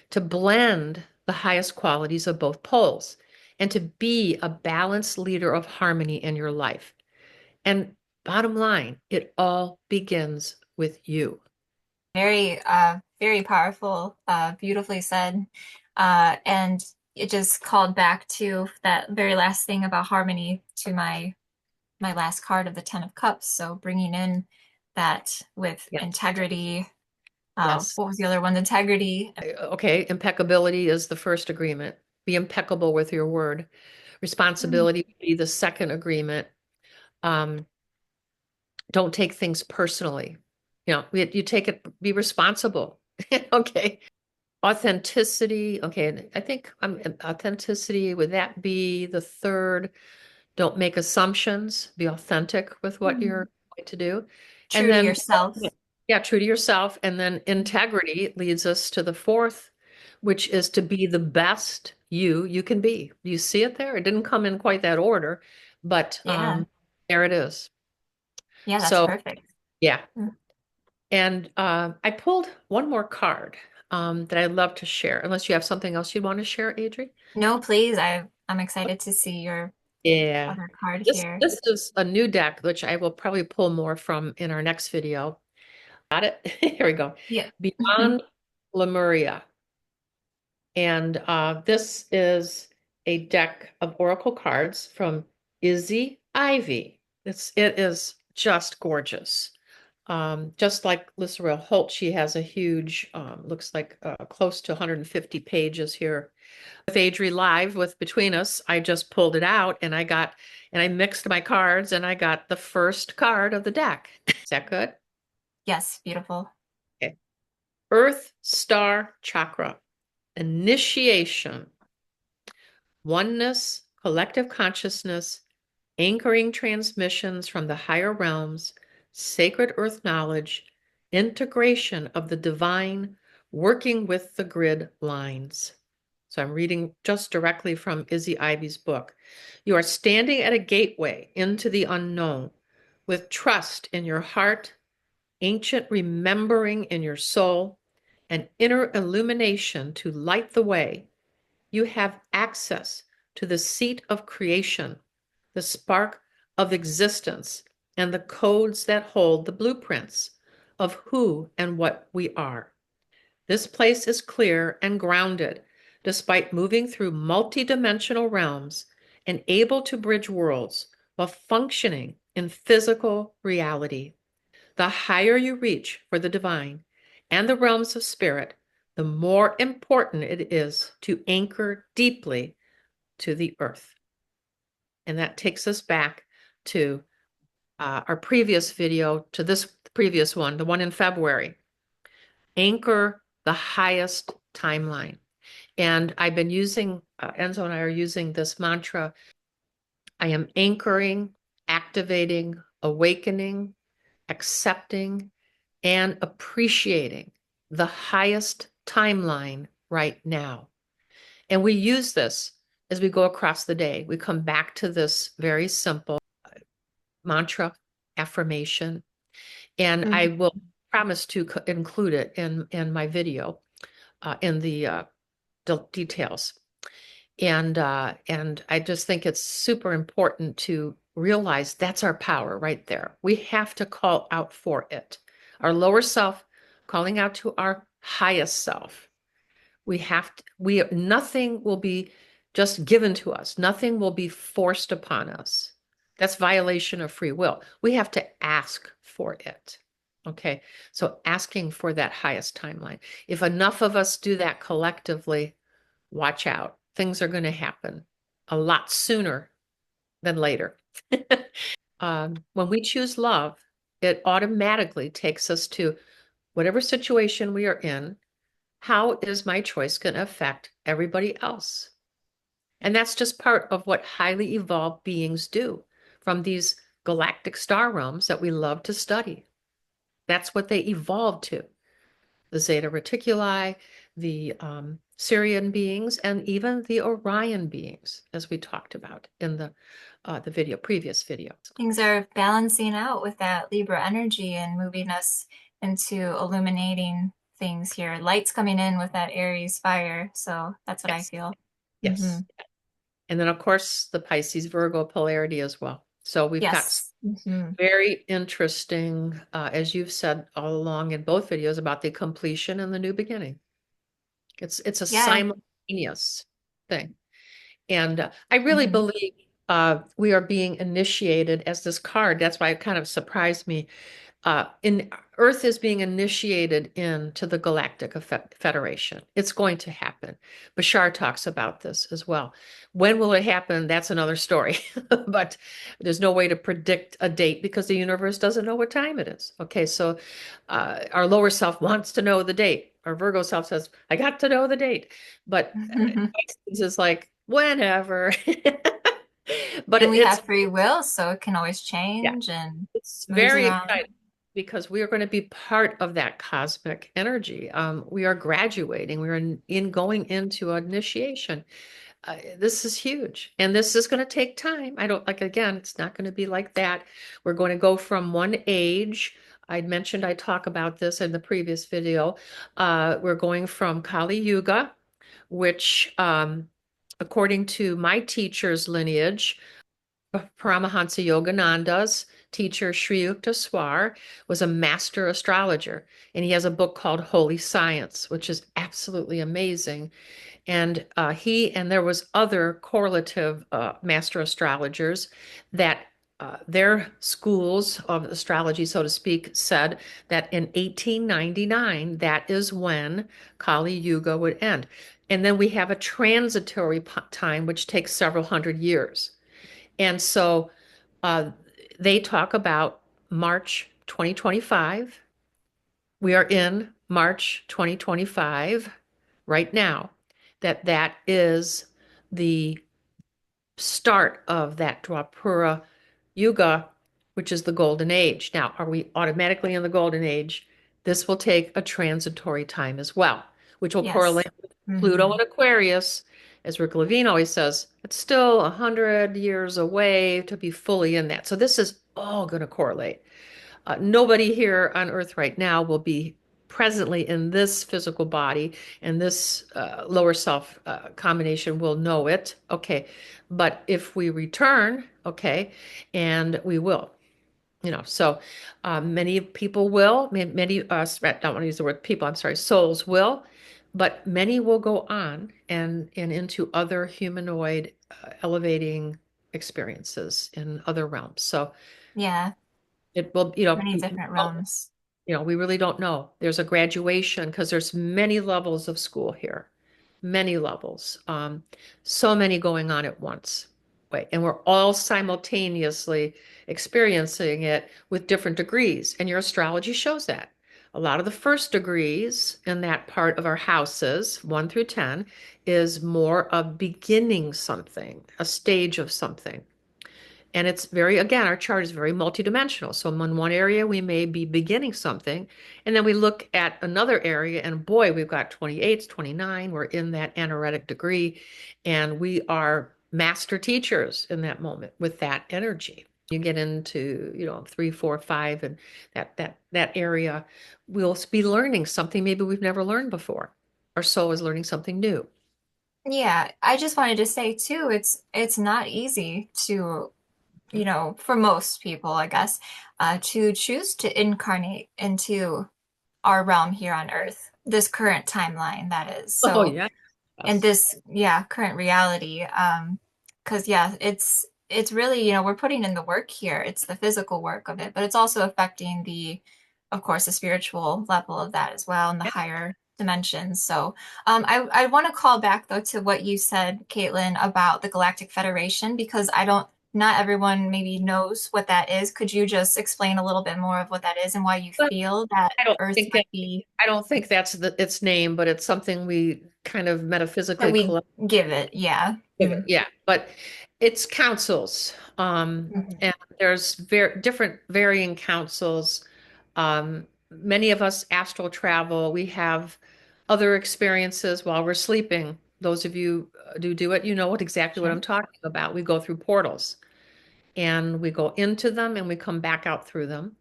B: to blend the highest qualities of both poles and to be a balanced leader of harmony in your life. And bottom line, it all begins with you.
A: Very powerful, beautifully said. And it just called back to that very last thing about harmony to my last card of the Ten of Cups. So bringing in that with
B: Yes.
A: integrity.
B: Yes.
A: What was the other one? Integrity.
B: Okay. Impeccability is the first agreement. Be impeccable with your word. Responsibility would be the second agreement. Um, don't take things personally. You take it, be responsible. Okay. Authenticity. Okay. I think authenticity, would that be the third? Don't make assumptions, be authentic with what you're going to do. And
A: True to
B: then,
A: yourself.
B: yeah, true to yourself. And then integrity leads us to the fourth, which is to be the best you can be. You see it there? It didn't come in quite that order, but
A: Yeah.
B: there it is.
A: Yeah, that's
B: So,
A: perfect.
B: yeah.
A: Mm.
B: And I pulled one more card that I'd love to share, unless you have something else you'd want to share, Adri.
A: No, please. I'm excited to see your
B: Yeah.
A: other card
B: This
A: here.
B: this is a new deck, which I will probably pull more from in our next video. Got it? Here we go.
A: Yeah.
B: Beyond Lemuria. And this is a deck of oracle cards from Izzy Ivy. It is just gorgeous. Just like Lucille Holt, she has a huge, looks like close to 150 pages here. With Adri Live with Between Us, I just pulled it out and I mixed my cards and I got the first card of the deck. Is that good?
A: Yes, beautiful.
B: Okay. Earth Star Chakra, initiation, oneness, collective consciousness, anchoring transmissions from the higher realms, sacred earth knowledge, integration of the divine, working with the grid lines. So I'm reading just directly from Izzy Ivy's book. You are standing at a gateway into the unknown with trust in your heart, ancient remembering in your soul, and inner illumination to light the way. You have access to the seat of creation, the spark of existence, and the codes that hold the blueprints of who and what we are. This place is clear and grounded, despite moving through multidimensional realms and able to bridge worlds while functioning in physical reality. The higher you reach for the divine and the realms of spirit, the more important it is to anchor deeply to the earth. And that takes us back to our previous video, to this previous one, the one in February. Anchor the highest timeline. And I've been using, Enzo and I are using this mantra. I am anchoring, activating, awakening, accepting, and appreciating the highest timeline right now. And we use this as we go across the day. We come back to this very simple mantra affirmation, and I
A: Mhm.
B: will promise to include it in my video in the details. And I just think it's super important to realize that's our power right there. We have to call out for it. Our lower self calling out to our highest self. Nothing will be just given to us. Nothing will be forced upon us. That's violation of free will. We have to ask for it. Okay. So asking for that highest timeline. If enough of us do that collectively, watch out. Things are going to happen a lot sooner than later. When we choose love, it automatically takes us to whatever situation we are in. How is my choice going to affect everybody else? And that's just part of what highly evolved beings do from these galactic star realms that we love to study. That's what they evolved to. The Zeta Reticuli, the Sirian beings, and even the Orion beings, as we talked about in the previous video.
A: Things are balancing out with that Libra energy and moving us into illuminating things here. Light's coming in with that Aries fire. So that's what I
B: Yes,
A: feel. Hmm.
B: yes. And then, of course, the Pisces Virgo polarity as well. So we've got some
A: Yes. Hmm.
B: very interesting, as you've said all along in both videos, about the completion and the new beginning. It's a
A: Yeah.
B: simultaneous thing. And I really
A: Hmm.
B: believe we are being initiated as this card. That's why it kind of surprised me. In Earth is being initiated into the Galactic Federation. It's going to happen. Bashar talks about this as well. When will it happen? That's another story. But there's no way to predict a date because the universe doesn't know what time it is. Okay, so our lower self wants to know the date. Our Virgo self says, I got to know the date. But Pisces is like, whenever. But
A: And we
B: it's,
A: have free will, so it can always
B: yeah.
A: change and
B: It's
A: moves
B: very
A: around.
B: exciting because we are going to be part of that cosmic energy. We are graduating. We're in going into initiation. This is huge, and this is going to take time. I don't like again. It's not going to be like that. We're going to go from one age. I mentioned I talk about this in the previous video. We're going from Kali Yuga, which, according to my teacher's lineage, Paramahansa Yogananda's teacher, Sri Yukteswar, was a master astrologer, and he has a book called Holy Science, which is absolutely amazing. And there was other correlative master astrologers that their schools of astrology, so to speak, said that in 1899, that is when Kali Yuga would end. And then we have a transitory time, which takes several hundred years. And so uh, they talk about March 2025. We are in March 2025 right now, that is the start of that Dwapara Yuga, which is the golden age. Now, are we automatically in the golden age? This will take a transitory time as well, which will
A: Yes.
B: correlate with Pluto
A: Hmm.
B: and Aquarius. As Rick Levine always says, it's still 100 years away to be fully in that. So this is all going to correlate. Nobody here on Earth right now will be presently in this physical body, and this lower self combination will know it. Okay. But if we return, okay, and we will, so many people will, many, I don't want to use the word people, I'm sorry, souls will, but many will go on and into other humanoid elevating experiences in other realms. So
A: Yeah,
B: it will,
A: many different realms.
B: we really don't know. There's a graduation because there's many levels of school here, many levels, so many going on at once. Wait, and we're all simultaneously experiencing it with different degrees. And your astrology shows that. A lot of the first degrees in that part of our houses, 1 through 10, is more of beginning something, a stage of something. And it's very, again, our chart is very multidimensional. So in one area, we may be beginning something. And then we look at another area, and boy, we've got 28, 29. We're in that anaretic degree. And we are master teachers in that moment with that energy. You get into, 3, 4, 5, and that area, we'll be learning something maybe we've never learned before. Our soul is learning something new.
A: Yeah, I just wanted to say too, it's not easy to, for most people, I guess, to choose to incarnate into our realm here on Earth, this current timeline that is.
B: Oh,
A: So,
B: yeah.
A: and
B: Yes.
A: this, yeah, current reality. Because yeah, it's really, we're putting in the work here. It's the physical work of it, but it's also affecting of course, the spiritual level of that as well and the higher dimensions. So, I want to call back though to what you said, Caitlin, about the Galactic Federation, because not everyone maybe knows what that is. Could you just explain a little bit more of what that is and why you feel that
B: I don't
A: Earth
B: think
A: might be
B: I don't think that's its name, but it's something we kind of
A: that
B: metaphysically
A: we
B: collect.
A: give it? Yeah. Mm.
B: Yeah, but it's councils,
A: Mhm.
B: and there's different varying councils. Many of us astral travel. We have other experiences while we're sleeping. Those of you do it, you know exactly what
A: Sure.
B: I'm talking about. We go through portals, and we go into them, and we come back out through them.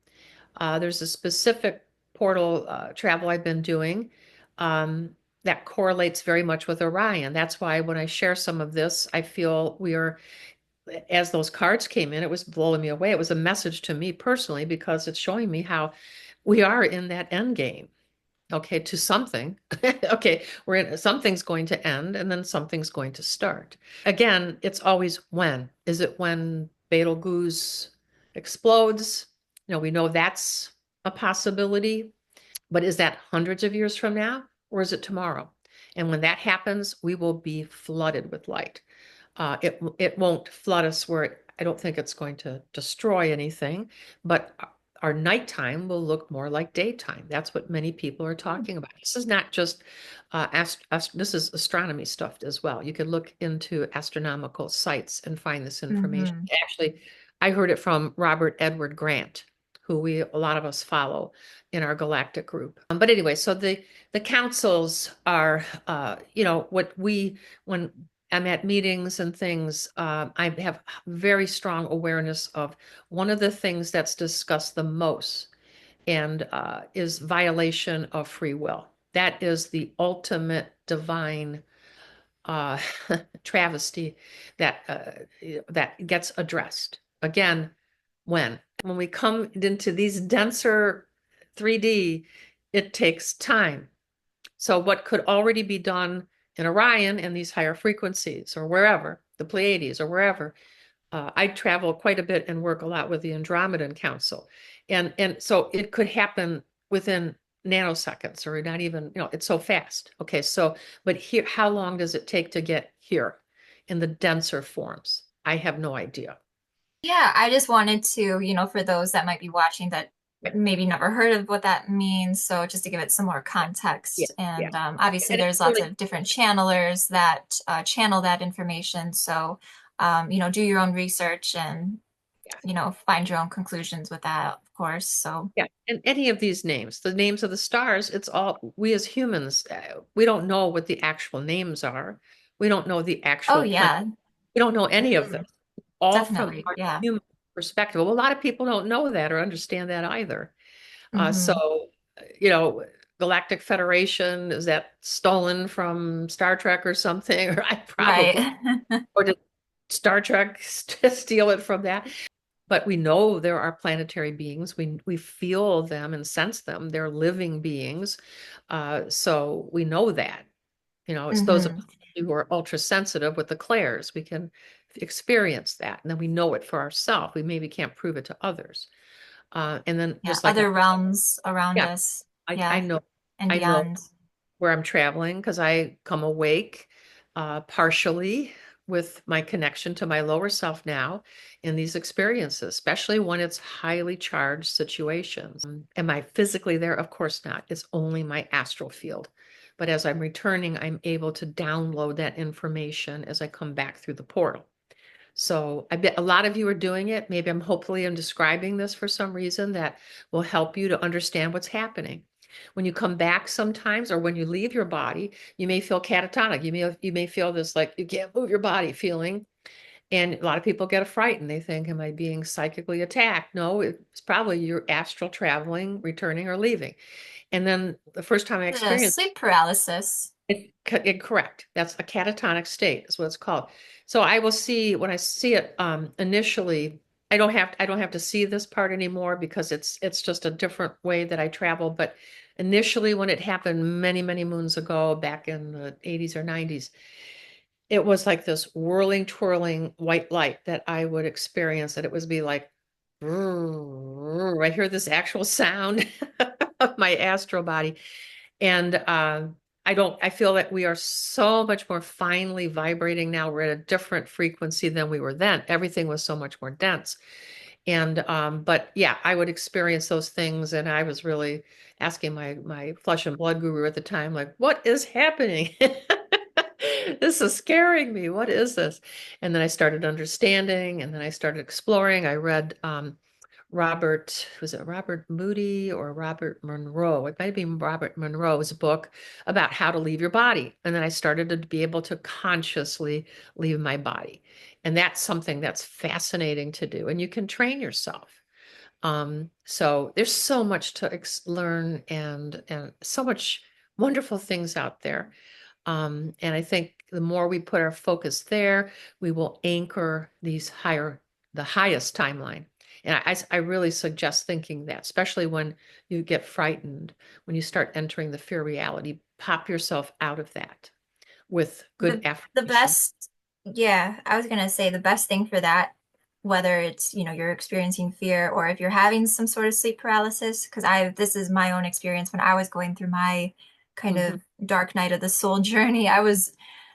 B: There's a specific portal travel I've been doing that correlates very much with Orion. That's why when I share some of this, I feel we are, as those cards came in, it was blowing me away. It was a message to me personally because it's showing me how we are in that end game. Okay, to something. Okay, something's going to end and then something's going to start. Again, it's always when. Is it when Betelgeuse explodes? We know that's a possibility, but is that hundreds of years from now or is it tomorrow? And when that happens, we will be flooded with light. It won't flood us I don't think it's going to destroy anything, but our nighttime will look more like daytime. That's what many people are talking about. This is not just this is astronomy stuff as well. You could look into astronomical sites and find this information.
A: Hmm.
B: Actually, I heard it from Robert Edward Grant, who a lot of us follow in our galactic group. But anyway, so the councils are, when I'm at meetings and things, I have very strong awareness of one of the things that's discussed the most and is violation of free will. That is the ultimate divine uh, travesty that gets addressed. Again, when we come into these denser 3D, it takes time. So what could already be done in Orion and these higher frequencies or wherever, the Pleiades or wherever, I travel quite a bit and work a lot with the Andromedan Council. And so it could happen within nanoseconds or not even, it's so fast. Okay, so, but here, how long does it take to get here in the denser forms? I have no idea.
A: Yeah, I just wanted to, for those that might be watching that
B: Yeah,
A: maybe never heard of what that means, so just to give it some more
B: yeah,
A: context.
B: yeah.
A: And obviously,
B: And it's
A: there's lots
B: really,
A: of different channelers that channel that information. So, do your own research and,
B: yeah.
A: find your own conclusions with that, of course. So,
B: Yeah, and any of these names, the names of the stars, it's all we as humans, we don't know what the actual names are. We don't know the
A: oh
B: actual planet.
A: yeah,
B: We don't know any of
A: mhm,
B: this, all from
A: definitely,
B: our
A: yeah.
B: human perspective. Well, a lot of people don't know that or understand that either.
A: Hmm.
B: So, you know, Galactic Federation, is that stolen from Star Trek or something? Or I
A: Right.
B: probably, or did Star Trek steal it from that? But we know there are planetary beings. We feel them and sense them. They're living beings. So we know that. It's those of
A: Hmm.
B: us who are ultra sensitive with the clairs. We can experience that, and then we know it for ourselves. We maybe can't prove it to others. And then
A: Yeah,
B: just like
A: other realms around
B: yeah,
A: us.
B: I
A: Yeah,
B: know,
A: and
B: I know
A: beyond.
B: where I'm traveling because I come awake partially with my connection to my lower self now in these experiences, especially when it's highly charged situations. Am I physically there? Of course not. It's only my astral field. But as I'm returning, I'm able to download that information as I come back through the portal. So I bet a lot of you are doing it. Maybe I'm describing this for some reason that will help you to understand what's happening. When you come back sometimes, or when you leave your body, you may feel catatonic. You may feel this like you can't move your body feeling. And a lot of people get frightened. They think, am I being psychically attacked? No, it's probably your astral traveling, returning, or leaving. And then the first time I
A: The
B: experienced
A: sleep paralysis.
B: correct. That's a catatonic state, is what it's called. So I will see when I see it initially. I don't have to see this part anymore because it's just a different way that I travel. But initially, when it happened many many moons ago, back in the 80s or 90s, it was like this whirling, twirling white light that I would experience, and it would be like, I hear this actual sound of my astral body. And I feel that we are so much more finely vibrating now. We're at a different frequency than we were then. Everything was so much more dense. And but yeah, I would experience those things, and I was really asking my flesh and blood guru at the time, like, what is happening? This is scaring me. What is this? And then I started understanding, and then I started exploring. I read was it Robert Moody or Robert Monroe? It might have been Robert Monroe's book about how to leave your body. And then I started to be able to consciously leave my body. And that's something that's fascinating to do. And you can train yourself. So there's so much to learn and so much wonderful things out there. And I think the more we put our focus there, we will anchor the highest timeline. And I really suggest thinking that, especially when you get frightened, when you start entering the fear reality, pop yourself out of that with good
A: The
B: affirmation.
A: best, yeah, I was gonna say the best thing for that, whether it's, you're experiencing fear or if you're having some sort of sleep paralysis, because this is my own experience when I was going through my kind
B: Mhm.
A: of dark night of the soul journey.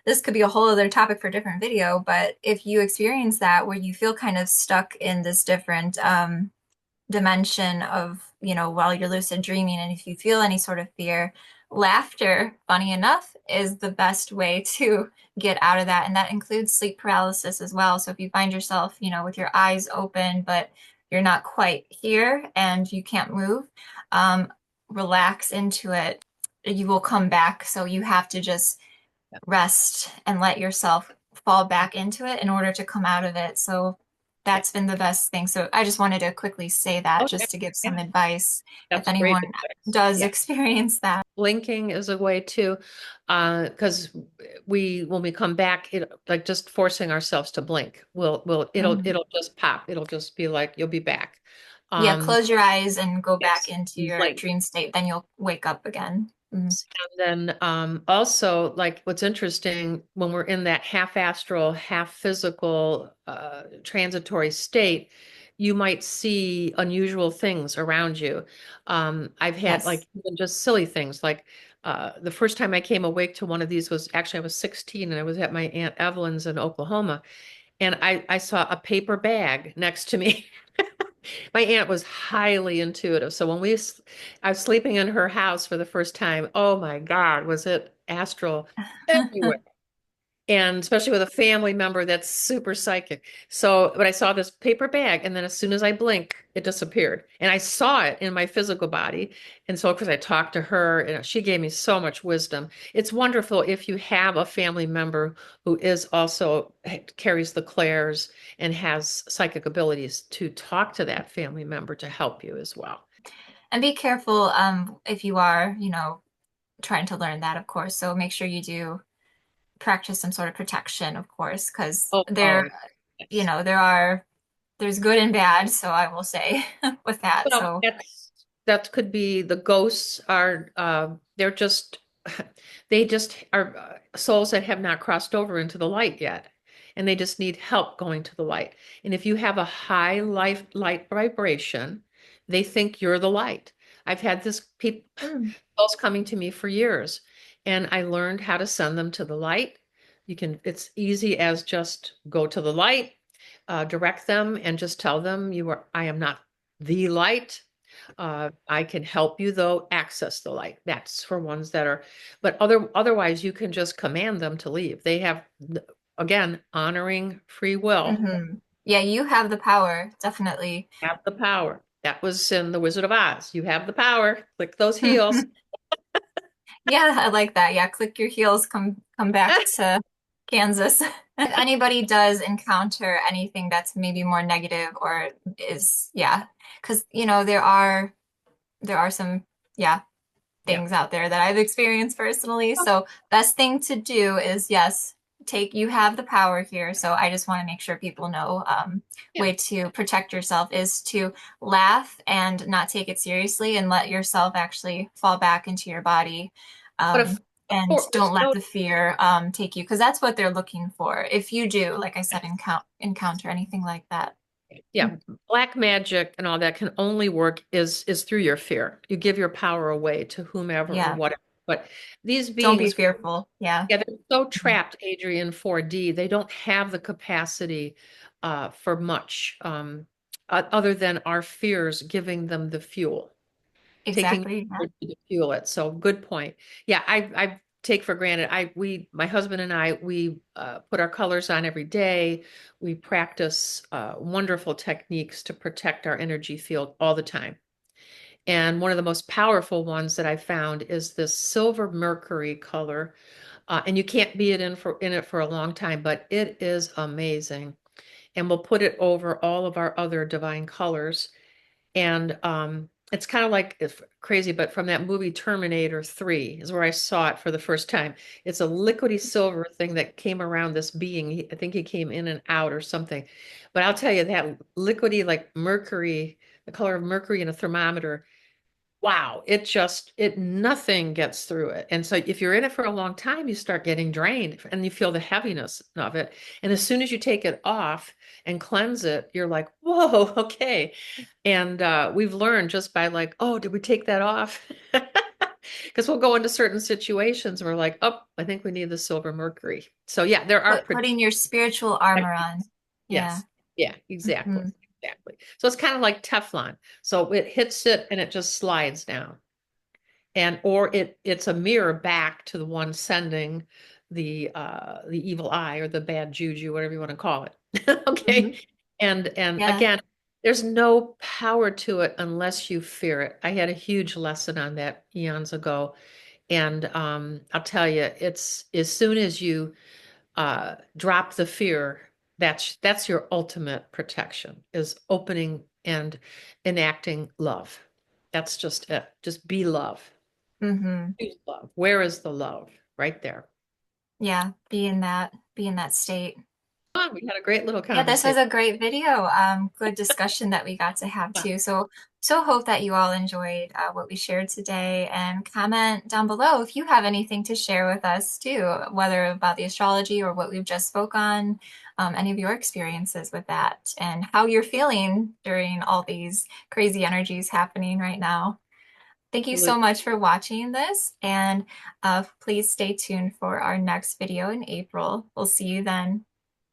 A: This could be a whole other topic for a different video, but if you experience that where you feel kind of stuck in this different dimension of, while you're lucid dreaming, and if you feel any sort of fear, laughter, funny enough, is the best way to get out of that. And that includes sleep paralysis as well. So if you find yourself, with your eyes open, but you're not quite here and you can't move, um, relax into it. You will come back. So you have to just rest and let yourself fall back into it in order to come out of it. So
B: Yeah.
A: that's been the best thing. So I just wanted to quickly say that
B: Oh, yeah.
A: just to give some
B: Yeah.
A: advice if
B: That's great
A: anyone
B: advice.
A: does
B: Yeah.
A: experience that.
B: Blinking is a way too, because when we come back, it like just forcing ourselves to blink. It'll
A: Mhm.
B: it'll just pop. It'll just be like you'll be back.
A: Yeah,
B: Um,
A: close your eyes and go back
B: yes,
A: into your
B: blink.
A: dream state, then you'll wake up again. Mm.
B: And then also, like what's interesting when we're in that half astral, half physical, transitory state, you might see unusual things around you. I've had like
A: Yes.
B: even just silly things like the first time I came awake to one of these was actually I was 16 and I was at my Aunt Evelyn's in Oklahoma, and I saw a paper bag next to me. My aunt was highly intuitive. So I was sleeping in her house for the first time. Oh my God, was it astral everywhere? And especially with a family member that's super psychic. So, but I saw this paper bag, and then as soon as I blink, it disappeared. And I saw it in my physical body. And so, of course, I talked to her, and she gave me so much wisdom. It's wonderful if you have a family member who is also carries the clairs and has psychic abilities to talk to that family member to help you as well.
A: And be careful if you are, trying to learn that, of course. So make sure you do practice some sort of protection, of course, because
B: Oh,
A: there,
B: yes.
A: there's good and bad, so I will say with that.
B: Well,
A: So,
B: that could be the ghosts are they're just they just are souls that have not crossed over into the light yet, and they just need help going to the light. And if you have a high light vibration, they think you're the light. I've had this people
A: mm,
B: souls coming to me for years, and I learned how to send them to the light. It's easy as just go to the light, direct them, and just tell them I am not the light. I can help you though access the light. That's for ones that are, but otherwise you can just command them to leave. They have, again, honoring free will,
A: yeah, you have the power, definitely.
B: have the power. That was in The Wizard of Oz. You have the power. Click those heels.
A: Yeah, I like that. Yeah, click your heels, come back to Kansas. If anybody does encounter anything that's maybe more negative or is, yeah, because there are some, yeah,
B: Yeah.
A: things out there that I've experienced personally. So best thing to do is yes, you have the power here. So I just want to make sure people know
B: Yeah.
A: way to protect yourself is to laugh and not take it seriously and let yourself actually fall back into your body.
B: But
A: Um, and don't
B: there's
A: let
B: no,
A: the fear take you because that's what they're looking for. If you do, like I said, encounter anything like that.
B: yeah, black magic and all that can only work is through your fear. You give your power away to whomever or
A: Yeah,
B: whatever. But these
A: don't be
B: beings,
A: fearful. Yeah.
B: yeah, they're so trapped, Adrian, 4D. They don't have the capacity for much other than our fears giving them the fuel, taking
A: Exactly. Yeah.
B: energy to fuel it. So good point. Yeah, I take for granted. My husband and I, we put our colors on every day. We practice wonderful techniques to protect our energy field all the time. And one of the most powerful ones that I found is this silver mercury color. And you can't be in it for a long time, but it is amazing. And we'll put it over all of our other divine colors. And it's kind of like if crazy, but from that movie Terminator 3 is where I saw it for the first time. It's a liquidy silver thing that came around this being. I think he came in and out or something. But I'll tell you that liquidy like mercury, the color of mercury in a thermometer, wow, it nothing gets through it. And so if you're in it for a long time, you start getting drained and you feel the heaviness of it. And as soon as you take it off and cleanse it, you're like, whoa, okay. And we've learned just by like, oh, did we take that off? Because we'll go into certain situations and we're like, oh, I think we need the silver mercury. So yeah, there are
A: Putting your spiritual armor on. Yeah.
B: yes. Yeah, exactly.
A: Hmm.
B: Exactly. So it's kind of like Teflon. So it hits it and it just slides down. And or it's a mirror back to the one sending the evil eye or the bad juju, whatever you want to call it.
A: Hmm.
B: Okay. And
A: Yeah.
B: again, there's no power to it unless you fear it. I had a huge lesson on that eons ago. And I'll tell you, it's as soon as you drop the fear, that's your ultimate protection, is opening and enacting love. That's just it. Just be love.
A: Hmm.
B: Choose love. Where is the love? Right there.
A: Yeah. Be in that state.
B: Come on, we had a great little
A: Yeah, this was
B: conversation.
A: a great video. Good discussion that we got to have too. So so hope that you all enjoyed what we shared today, and comment down below if you have anything to share with us too, whether about the astrology or what we've just spoke on, any of your experiences with that and how you're feeling during all these crazy energies happening right now. Thank you so
B: Absolutely.
A: much for watching this, and please stay tuned for our next video in April. We'll see you then.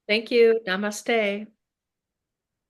B: Thank you. Namaste.